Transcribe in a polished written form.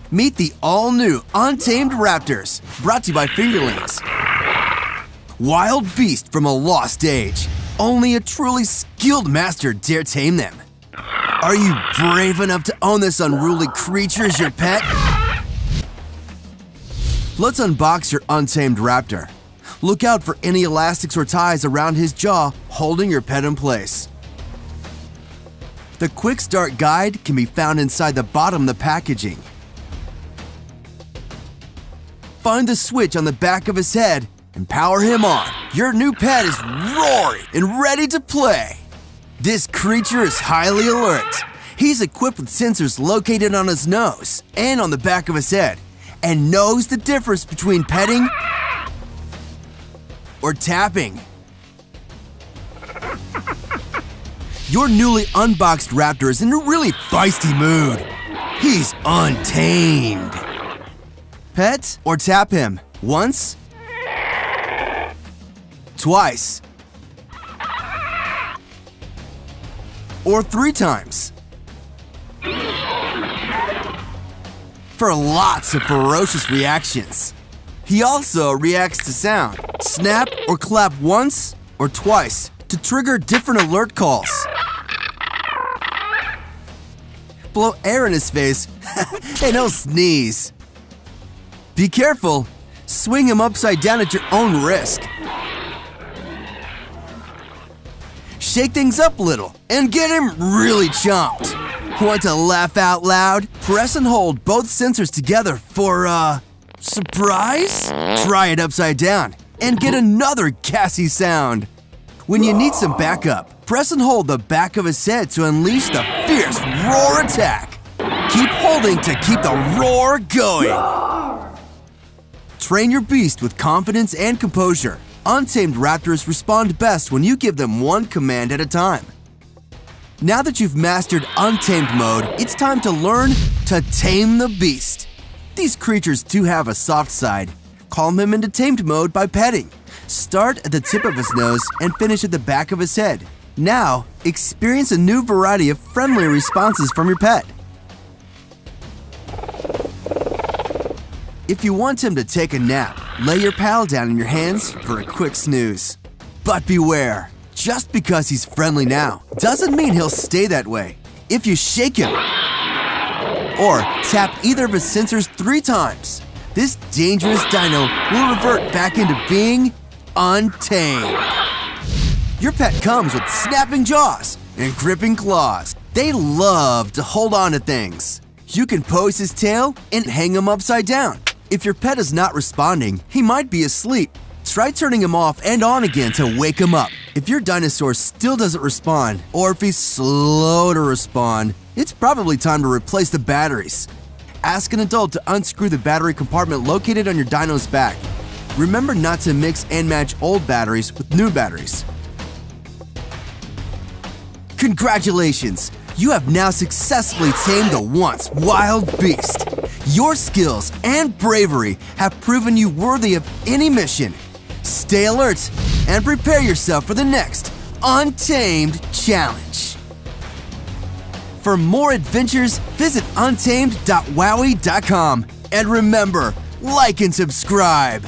Meet the all-new Untamed Raptors, brought to you by Fingerlings. Wild beast from a lost age. Only a truly skilled master dare tame them. Are you brave enough to own this unruly creature as your pet? Let's unbox your Untamed Raptor. Look out for any elastics or ties around his jaw holding your pet in place. The quick start guide can be found inside the bottom of the packaging. Find the switch on the back of his head and power him on. Your new pet is roaring and ready to play. This creature is highly alert. He's equipped with sensors located on his nose and on the back of his head, and knows the difference between petting or tapping. Your newly unboxed raptor is in a really feisty mood. He's untamed. Pet or tap him once, twice, or 3 times. For lots of ferocious reactions. He also reacts to sound. Snap or clap once or twice to trigger different alert calls. Blow air in his face and he'll sneeze. Be careful, swing him upside down at your own risk. Shake things up a little and get him really chomped. Want to laugh out loud? Press and hold both sensors together for surprise? Try it upside down and get another gassy sound. When you need some backup, press and hold the back of his head to unleash the fierce roar attack. Keep holding to keep the roar going. Train your beast with confidence and composure. Untamed raptors respond best when you give them one command at a time. Now that you've mastered Untamed mode, it's time to learn to tame the beast. These creatures do have a soft side. Calm him into tamed mode by petting. Start at the tip of his nose and finish at the back of his head. Now, experience a new variety of friendly responses from your pet. If you want him to take a nap, lay your pal down in your hands for a quick snooze. But beware, just because he's friendly now doesn't mean he'll stay that way. If you shake him or tap either of his sensors 3 times, this dangerous dino will revert back into being untamed. Your pet comes with snapping jaws and gripping claws. They love to hold on to things. You can pose his tail and hang him upside down. If your pet is not responding, he might be asleep. Try turning him off and on again to wake him up. If your dinosaur still doesn't respond, or if he's slow to respond, it's probably time to replace the batteries. Ask an adult to unscrew the battery compartment located on your dino's back. Remember not to mix and match old batteries with new batteries. Congratulations! You have now successfully tamed the once wild beast. Your skills and bravery have proven you worthy of any mission. Stay alert and prepare yourself for the next Untamed challenge. For more adventures, visit untamed.wowwee.com. And remember, like and subscribe.